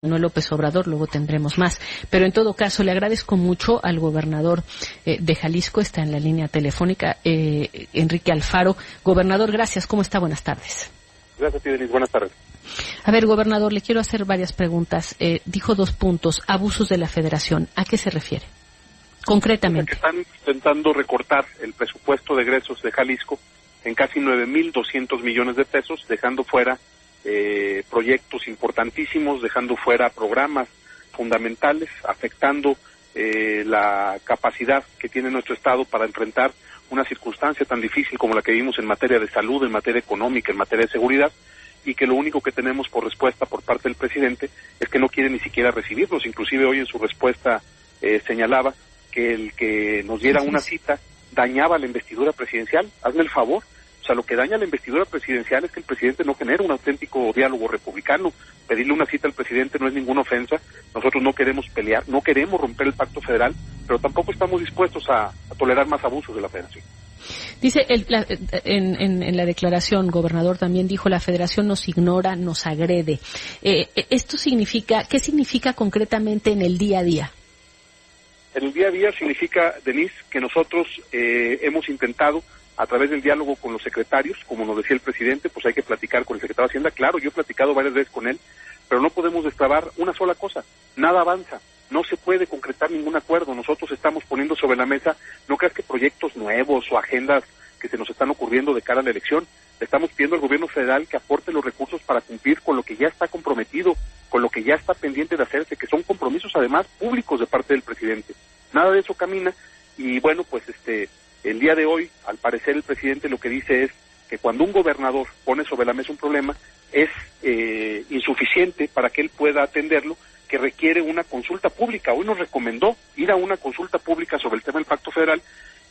Manuel López Obrador, luego tendremos más. Pero en todo caso, le agradezco mucho al gobernador de Jalisco, está en la línea telefónica, Enrique Alfaro. Gobernador, gracias. ¿Cómo está? Buenas tardes. Gracias, Fidelis. Buenas tardes. A ver, gobernador, le quiero hacer varias preguntas. Dijo 2 puntos, abusos de la Federación. ¿A qué se refiere? Concretamente. Que están intentando recortar el presupuesto de egresos de Jalisco en casi 9,200 millones de pesos, dejando fuera proyectos importantísimos, dejando fuera programas fundamentales, afectando la capacidad que tiene nuestro Estado para enfrentar una circunstancia tan difícil como la que vivimos en materia de salud, en materia económica, en materia de seguridad, y que lo único que tenemos por respuesta por parte del presidente es que no quiere ni siquiera recibirnos. Inclusive hoy en su respuesta señalaba que el que nos diera una cita dañaba la investidura presidencial. Hazme el favor. O sea, lo que daña la investidura presidencial es que el presidente no genera un auténtico diálogo republicano. Pedirle una cita al presidente no es ninguna ofensa. Nosotros no queremos pelear, no queremos romper el pacto federal, pero tampoco estamos dispuestos a tolerar más abusos de la Federación. Dice en la declaración, gobernador, también dijo, la Federación nos ignora, nos agrede. ¿Esto significa, qué significa concretamente en el día a día? En el día a día significa, Denise, que nosotros hemos intentado, a través del diálogo con los secretarios, como nos decía el presidente, pues hay que platicar con el secretario de Hacienda. Claro, yo he platicado varias veces con él, pero no podemos destrabar una sola cosa. Nada avanza, no se puede concretar ningún acuerdo. Nosotros estamos poniendo sobre la mesa, no creas que proyectos nuevos o agendas que se nos están ocurriendo de cara a la elección. Le estamos pidiendo al gobierno federal que aporte los recursos para cumplir con lo que ya está comprometido, con lo que ya está pendiente de hacerse, que son compromisos además públicos de parte del presidente. Nada de eso camina y bueno, pues el día de hoy, al parecer el presidente lo que dice es que cuando un gobernador pone sobre la mesa un problema es insuficiente para que él pueda atenderlo, que requiere una consulta pública. Hoy nos recomendó ir a una consulta pública sobre el tema del pacto federal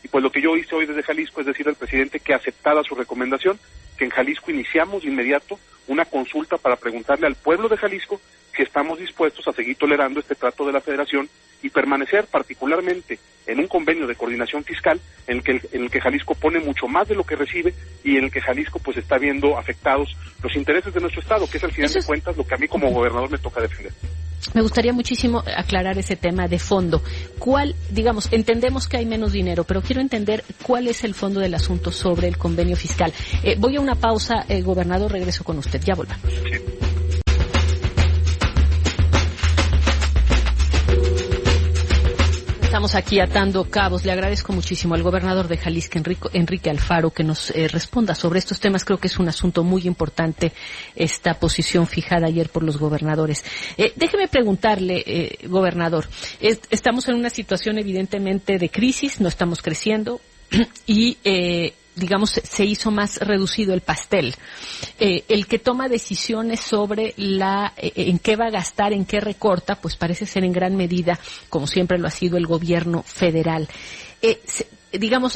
y pues lo que yo hice hoy desde Jalisco es decir al presidente que aceptada su recomendación, que en Jalisco iniciamos de inmediato una consulta para preguntarle al pueblo de Jalisco si estamos dispuestos a seguir tolerando este trato de la Federación y permanecer particularmente en un convenio de coordinación fiscal en el que Jalisco pone mucho más de lo que recibe y en el que Jalisco pues está viendo afectados los intereses de nuestro Estado, que es al final de cuentas lo que a mí como gobernador me toca defender. Me gustaría muchísimo aclarar ese tema de fondo. Entendemos que hay menos dinero, pero quiero entender cuál es el fondo del asunto sobre el convenio fiscal. Voy a una pausa, gobernador, regreso con usted. Ya volvamos. Sí. Estamos aquí atando cabos. Le agradezco muchísimo al gobernador de Jalisco, Enrique Alfaro, que nos responda sobre estos temas. Creo que es un asunto muy importante esta posición fijada ayer por los gobernadores. Déjeme preguntarle, gobernador, estamos en una situación evidentemente de crisis, no estamos creciendo y se hizo más reducido el pastel. El que toma decisiones sobre en qué va a gastar, en qué recorta, pues parece ser en gran medida, como siempre lo ha sido, el gobierno federal.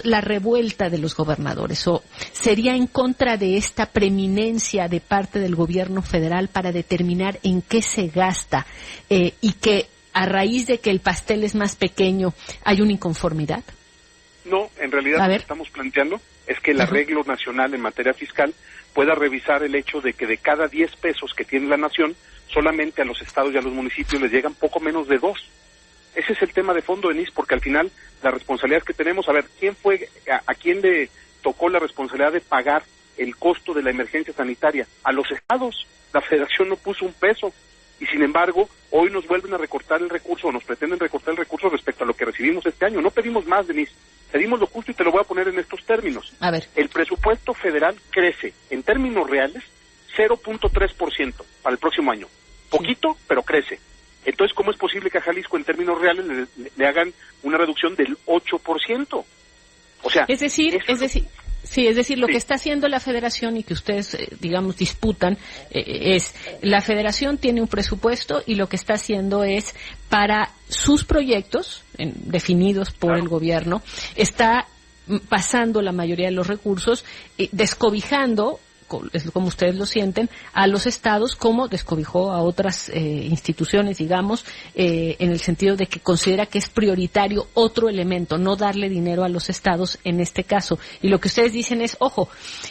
La revuelta de los gobernadores, o sería en contra de esta preeminencia de parte del gobierno federal para determinar en qué se gasta, y que a raíz de que el pastel es más pequeño hay una inconformidad. No, en realidad lo que estamos planteando es que el arreglo nacional en materia fiscal pueda revisar el hecho de que de cada 10 pesos que tiene la nación, solamente a los estados y a los municipios les llegan poco menos de 2. Ese es el tema de fondo, Denise, porque al final la responsabilidad que tenemos, ¿a quién le tocó la responsabilidad de pagar el costo de la emergencia sanitaria? A los estados. La Federación no puso un peso. Y sin embargo, hoy nos vuelven a recortar el recurso, o nos pretenden recortar el recurso respecto a lo que recibimos este año. No pedimos más, Denise, pedimos lo justo y te lo voy a poner en estos términos. A ver. El presupuesto federal crece, en términos reales, 0.3% para el próximo año. Poquito, pero crece. Entonces, ¿cómo es posible que a Jalisco en términos reales le hagan una reducción del 8%? O sea, es decir, lo que está haciendo la Federación y que ustedes, disputan, es la Federación tiene un presupuesto y lo que está haciendo es para sus proyectos definidos por el gobierno, está pasando la mayoría de los recursos, descobijando es como ustedes lo sienten, a los estados, como descobijó a otras instituciones, digamos, en el sentido de que considera que es prioritario otro elemento, no darle dinero a los estados en este caso. Y lo que ustedes dicen es, ojo,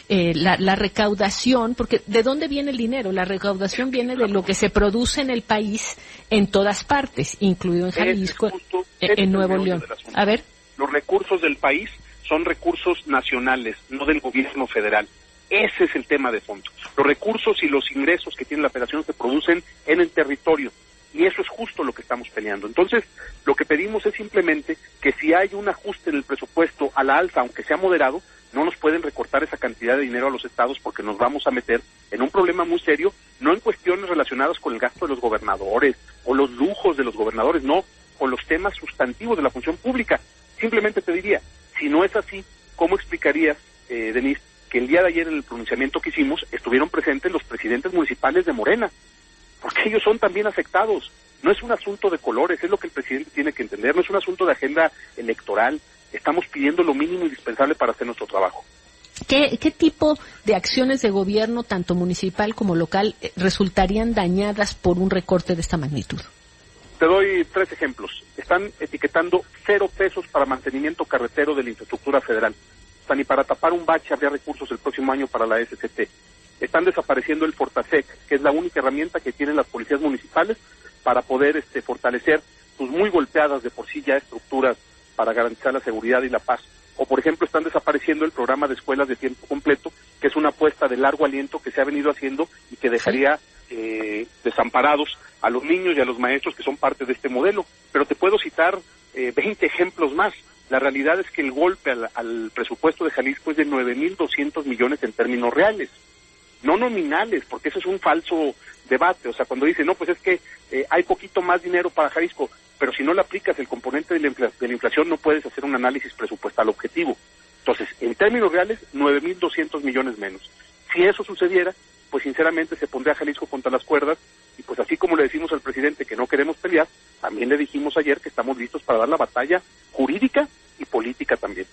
la recaudación, porque ¿de dónde viene el dinero? La recaudación viene de lo que se produce en el país en todas partes, incluido en Jalisco, en Nuevo León. A ver. Los recursos del país son recursos nacionales, no del gobierno federal. Ese es el tema de fondo. Los recursos y los ingresos que tiene la federación se producen en el territorio, y eso es justo lo que estamos peleando. Entonces, lo que pedimos es simplemente que si hay un ajuste en el presupuesto a la alza, aunque sea moderado, no nos pueden recortar esa cantidad de dinero a los estados, porque nos vamos a meter en un problema muy serio, no en cuestiones relacionadas con el gasto de los gobernadores o los lujos de los gobernadores, no, con los temas sustantivos de la función pública. Simplemente te diría, si no es así, ¿cómo explicarías, Denise, que el día de ayer en el pronunciamiento que hicimos estuvieron presentes los presidentes municipales de Morena? Porque ellos son también afectados. No es un asunto de colores, es lo que el presidente tiene que entender, no es un asunto de agenda electoral. Estamos pidiendo lo mínimo indispensable para hacer nuestro trabajo. ¿Qué tipo de acciones de gobierno, tanto municipal como local, resultarían dañadas por un recorte de esta magnitud? Te doy 3 ejemplos. Están etiquetando 0 pesos para mantenimiento carretero de la infraestructura federal. O sea, ni para tapar un bache habría recursos el próximo año para la SCT. Están desapareciendo el Fortasec, que es la única herramienta que tienen las policías municipales para poder fortalecer sus muy golpeadas de por sí ya estructuras para garantizar la seguridad y la paz. O, por ejemplo, están desapareciendo el programa de escuelas de tiempo completo, que es una apuesta de largo aliento que se ha venido haciendo y que dejaría desamparados a los niños y a los maestros que son parte de este modelo. Pero te puedo citar 20 ejemplos más. La realidad es que el golpe al presupuesto de Jalisco es de 9,200 millones en términos reales, no nominales, porque eso es un falso debate. O sea, cuando dicen, no, pues es que hay poquito más dinero para Jalisco, pero si no le aplicas el componente de la inflación no puedes hacer un análisis presupuestal objetivo. Entonces, en términos reales, 9,200 millones menos. Si eso sucediera, pues sinceramente se pondría a Jalisco contra las cuerdas, y pues así como le decimos al presidente que no queremos pelear, también le dijimos ayer que estamos listos para dar la batalla jurídica y política también.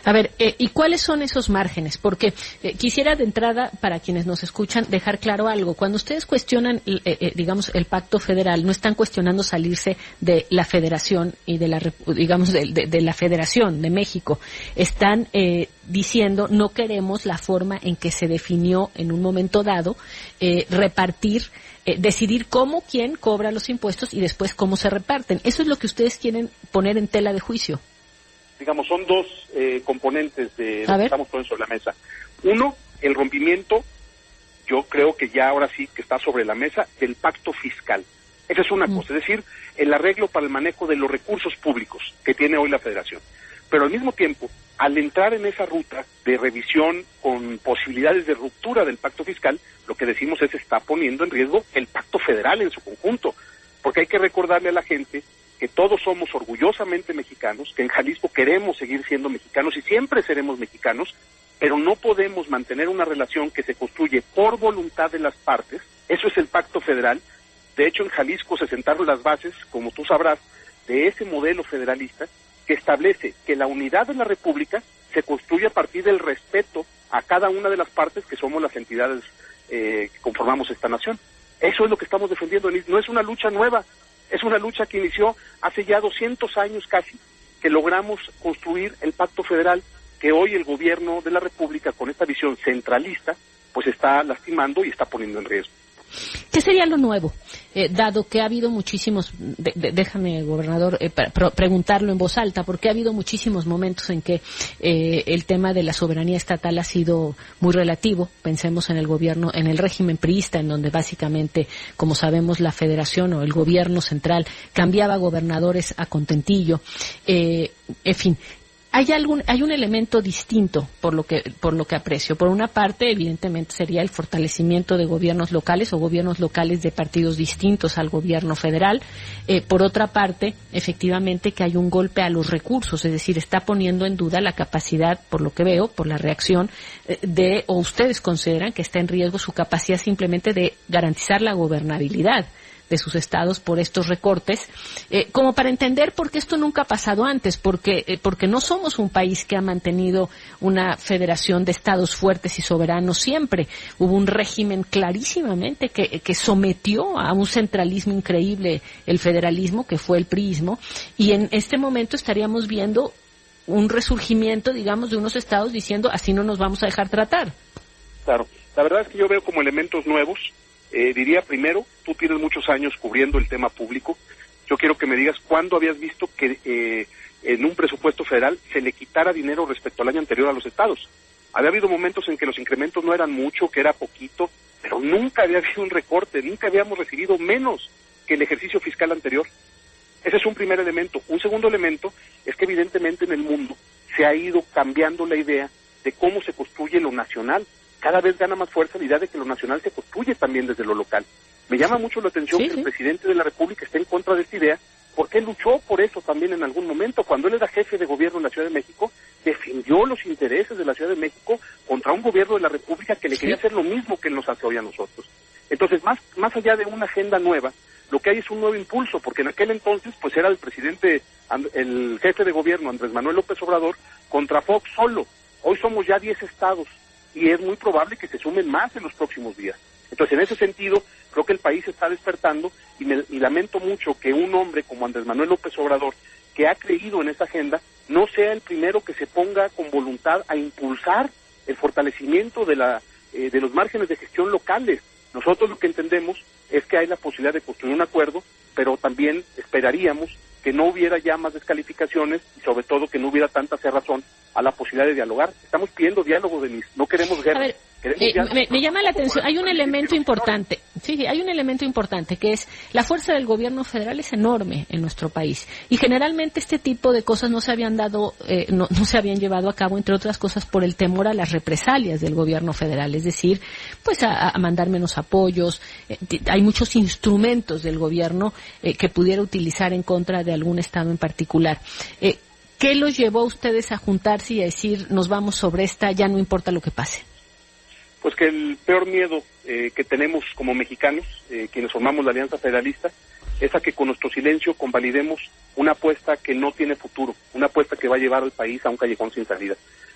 A ver, ¿y cuáles son esos márgenes? Porque quisiera de entrada, para quienes nos escuchan, dejar claro algo. Cuando ustedes cuestionan, digamos, el pacto federal, no están cuestionando salirse de la federación y de la, digamos, de la federación de México. Están diciendo, no queremos la forma en que se definió en un momento dado, repartir, decidir quién cobra los impuestos y después cómo se reparten. Eso es lo que ustedes quieren poner en tela de juicio. Digamos, son 2 componentes de lo que estamos poniendo sobre la mesa. Uno, el rompimiento, yo creo que ya ahora sí que está sobre la mesa, del pacto fiscal. Esa es una cosa, es decir, el arreglo para el manejo de los recursos públicos que tiene hoy la Federación. Pero al mismo tiempo, al entrar en esa ruta de revisión con posibilidades de ruptura del pacto fiscal, lo que decimos es está poniendo en riesgo el pacto federal en su conjunto, porque hay que recordarle a la gente que todos somos orgullosamente mexicanos, que en Jalisco queremos seguir siendo mexicanos y siempre seremos mexicanos, pero no podemos mantener una relación que se construye por voluntad de las partes. Eso es el pacto federal. De hecho, en Jalisco se sentaron las bases, como tú sabrás, de ese modelo federalista que establece que la unidad de la República se construye a partir del respeto a cada una de las partes que somos las entidades que conformamos esta nación. Eso es lo que estamos defendiendo, no es una lucha nueva. Es una lucha que inició hace ya 200 años casi, que logramos construir el pacto federal que hoy el gobierno de la República, con esta visión centralista, pues está lastimando y está poniendo en riesgo. ¿Qué sería lo nuevo? Dado que ha habido muchísimos, déjame, gobernador, preguntarlo en voz alta, porque ha habido muchísimos momentos en que el tema de la soberanía estatal ha sido muy relativo. Pensemos en el gobierno, en el régimen priista, en donde básicamente, como sabemos, la federación o el gobierno central cambiaba gobernadores a contentillo. En fin. Hay un elemento distinto por lo que aprecio. Por una parte, evidentemente, sería el fortalecimiento de gobiernos locales o gobiernos locales de partidos distintos al gobierno federal. Por otra parte, efectivamente, que hay un golpe a los recursos, es decir, está poniendo en duda la capacidad, por lo que veo, por la reacción o ustedes consideran que está en riesgo su capacidad simplemente de garantizar la gobernabilidad de sus estados por estos recortes, como para entender por qué esto nunca ha pasado antes, porque no somos un país que ha mantenido una federación de estados fuertes y soberanos siempre. Hubo un régimen clarísimamente que sometió a un centralismo increíble el federalismo, que fue el priismo, y en este momento estaríamos viendo un resurgimiento, digamos, de unos estados diciendo así no nos vamos a dejar tratar. Claro, la verdad es que yo veo como elementos nuevos. Diría primero, tú tienes muchos años cubriendo el tema público. Yo quiero que me digas cuándo habías visto que en un presupuesto federal se le quitara dinero respecto al año anterior a los estados. Había habido momentos en que los incrementos no eran mucho, que era poquito, pero nunca había habido un recorte, nunca habíamos recibido menos que el ejercicio fiscal anterior. Ese es un primer elemento. Un segundo elemento es que evidentemente en el mundo se ha ido cambiando la idea de cómo se construye lo nacional. Cada vez gana más fuerza la idea de que lo nacional se construye también desde lo local. Me llama mucho la atención que el presidente de la República esté en contra de esta idea, porque él luchó por eso también en algún momento. Cuando él era jefe de gobierno en la Ciudad de México, defendió los intereses de la Ciudad de México contra un gobierno de la República que le quería hacer lo mismo que él nos hace hoy a nosotros. Entonces, más allá de una agenda nueva, lo que hay es un nuevo impulso, porque en aquel entonces pues era el presidente, el jefe de gobierno Andrés Manuel López Obrador contra Fox solo. Hoy somos ya 10 estados y es muy probable que se sumen más en los próximos días. Entonces, en ese sentido, creo que el país está despertando y lamento mucho que un hombre como Andrés Manuel López Obrador, que ha creído en esta agenda, no sea el primero que se ponga con voluntad a impulsar el fortalecimiento de los márgenes de gestión locales. Nosotros lo que entendemos es que hay la posibilidad de construir un acuerdo, pero también esperaríamos que no hubiera ya más descalificaciones y sobre todo que no hubiera tanta cerrazón a la posibilidad de dialogar. Estamos pidiendo diálogo, Denise, no queremos guerra. A ver, me llama la atención, hay un elemento importante, hay un elemento importante que es la fuerza del gobierno federal es enorme en nuestro país y generalmente este tipo de cosas no se habían no se habían llevado a cabo, entre otras cosas por el temor a las represalias del gobierno federal, es decir, pues a mandar menos apoyos. Hay muchos instrumentos del gobierno que pudiera utilizar en contra de algún estado en particular. ¿Qué los llevó a ustedes a juntarse y a decir nos vamos sobre esta, ya no importa lo que pase? Pues que el peor miedo que tenemos como mexicanos, quienes formamos la Alianza Federalista, es a que con nuestro silencio convalidemos una apuesta que no tiene futuro, una apuesta que va a llevar al país a un callejón sin salida.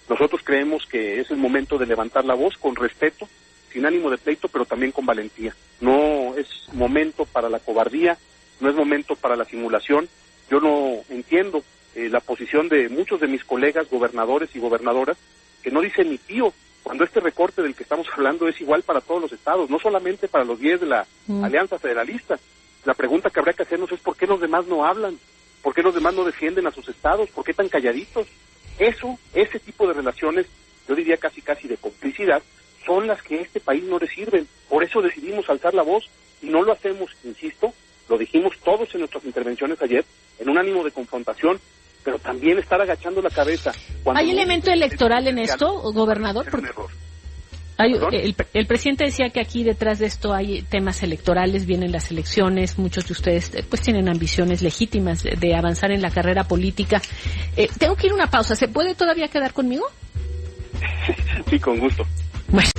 Nosotros creemos que es el momento de levantar la voz con respeto, sin ánimo de pleito, pero también con valentía. No es momento para la cobardía, no es momento para la simulación. Yo no entiendo la posición de muchos de mis colegas gobernadores y gobernadoras que no dicen ni pío cuando este recorte del que estamos hablando es igual para todos los estados, no solamente para los 10 de la Alianza Federalista. La pregunta que habría que hacernos es ¿por qué los demás no hablan? ¿Por qué los demás no defienden a sus estados? ¿Por qué tan calladitos? Ese tipo de relaciones, yo diría casi de complicidad, son las que a este país no le sirven. Por eso decidimos alzar la voz y no lo hacemos, insisto, lo dijimos todos en nuestras intervenciones ayer, en un ánimo de confrontación, pero también estar agachando la cabeza. ¿Hay elemento electoral en esto, gobernador? El presidente decía que aquí detrás de esto hay temas electorales, vienen las elecciones, muchos de ustedes pues tienen ambiciones legítimas de avanzar en la carrera política. Tengo que ir a una pausa, ¿se puede todavía quedar conmigo? Sí, con gusto. Bueno.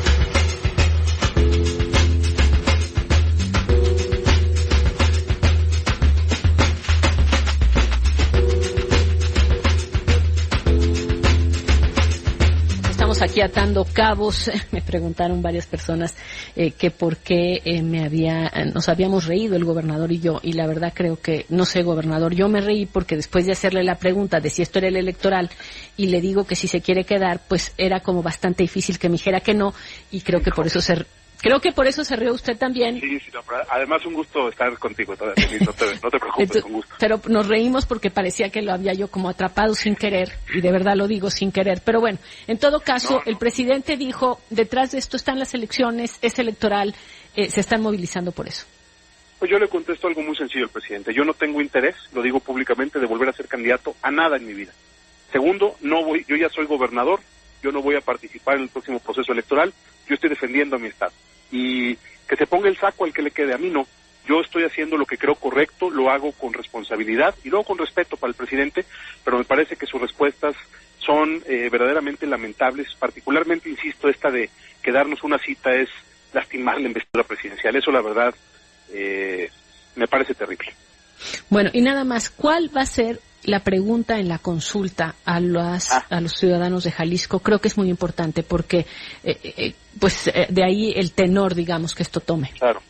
Aquí atando cabos. Me preguntaron varias personas que por qué nos habíamos reído el gobernador y yo, y la verdad creo que, no sé, gobernador, yo me reí porque después de hacerle la pregunta de si esto era el electoral y le digo que si se quiere quedar, pues era como bastante difícil que me dijera que no, y creo que por eso se rió usted también. Sí, no, pero además un gusto estar contigo, no te preocupes, con gusto. Pero nos reímos porque parecía que lo había yo como atrapado sin querer, y de verdad lo digo sin querer. Pero bueno, en todo caso, el presidente dijo, detrás de esto están las elecciones, es electoral, se están movilizando por eso. Pues yo le contesto algo muy sencillo al presidente. Yo no tengo interés, lo digo públicamente, de volver a ser candidato a nada en mi vida. Segundo, yo ya soy gobernador, yo no voy a participar en el próximo proceso electoral, yo estoy defendiendo a mi estado. Y que se ponga el saco al que le quede, a mí no. Yo estoy haciendo lo que creo correcto, lo hago con responsabilidad y luego con respeto para el presidente, pero me parece que sus respuestas son verdaderamente lamentables, particularmente, insisto, esta de que darnos una cita es lastimar la investidura presidencial. Eso, la verdad, me parece terrible. Bueno, y nada más, ¿cuál va a ser la pregunta en la consulta a los ciudadanos de Jalisco? Creo que es muy importante porque, de ahí el tenor, digamos, que esto tome. Claro.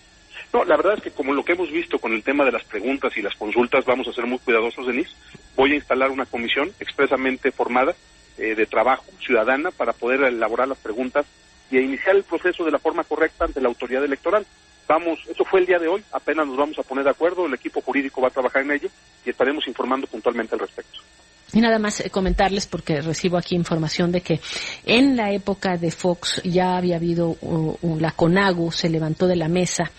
No, la verdad es que como lo que hemos visto con el tema de las preguntas y las consultas, vamos a ser muy cuidadosos, Denise. Voy a instalar una comisión expresamente formada de trabajo ciudadana para poder elaborar las preguntas y iniciar el proceso de la forma correcta ante la autoridad electoral. Eso fue el día de hoy, apenas nos vamos a poner de acuerdo, el equipo jurídico va a trabajar en ello y estaremos informando puntualmente al respecto. Y nada más comentarles, porque recibo aquí información de que en la época de Fox ya había habido la CONAGU, se levantó de la mesa,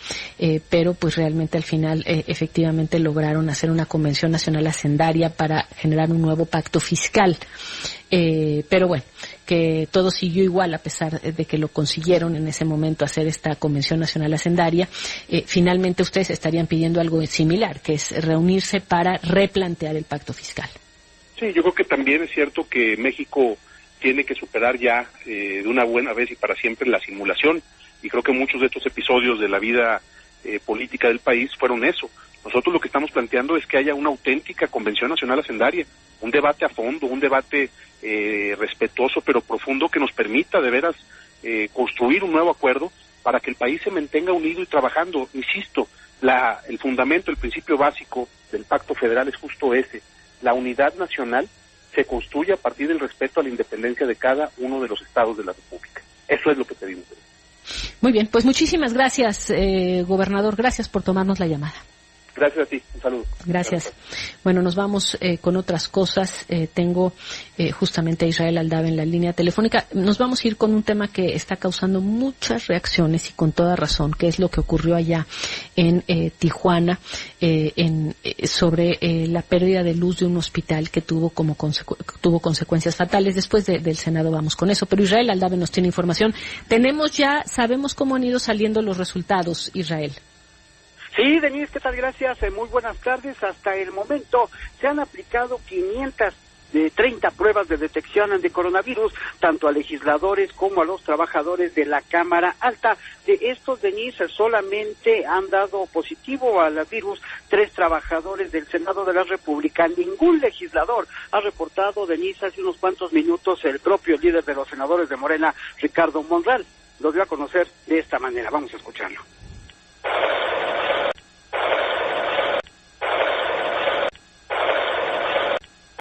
pero pues realmente al final efectivamente lograron hacer una convención nacional hacendaria para generar un nuevo pacto fiscal. Pero bueno, que todo siguió igual a pesar de que lo consiguieron en ese momento hacer esta convención nacional hacendaria. Finalmente ustedes estarían pidiendo algo similar, que es reunirse para replantear el pacto fiscal. Sí, yo creo que también es cierto que México tiene que superar ya de una buena vez y para siempre la simulación, y creo que muchos de estos episodios de la vida política del país fueron eso. Nosotros lo que estamos planteando es que haya una auténtica convención nacional hacendaria, un debate a fondo, un debate respetuoso pero profundo que nos permita de veras construir un nuevo acuerdo para que el país se mantenga unido y trabajando. Insisto, el fundamento, el principio básico del pacto federal es justo ese. La unidad nacional se construye a partir del respeto a la independencia de cada uno de los estados de la República. Eso es lo que pedimos. Muy bien, pues muchísimas gracias, gobernador. Gracias por tomarnos la llamada. Gracias a ti, un saludo. Gracias. Bueno, nos vamos con otras cosas. Tengo justamente a Israel Aldave en la línea telefónica. Nos vamos a ir con un tema que está causando muchas reacciones y con toda razón, que es lo que ocurrió allá en Tijuana, sobre la pérdida de luz de un hospital que tuvo tuvo consecuencias fatales. Después del Senado vamos con eso, pero Israel Aldave nos tiene información. Sabemos cómo han ido saliendo los resultados, Israel. Sí, Denise, ¿qué tal? Gracias. Muy buenas tardes. Hasta el momento se han aplicado 530 pruebas de detección de coronavirus, tanto a legisladores como a los trabajadores de la Cámara Alta. De estos, Denise, solamente han dado positivo al virus 3 trabajadores del Senado de la República. Ningún legislador ha reportado, Denise, hace unos cuantos minutos el propio líder de los senadores de Morena, Ricardo Monreal, lo dio a conocer de esta manera. Vamos a escucharlo.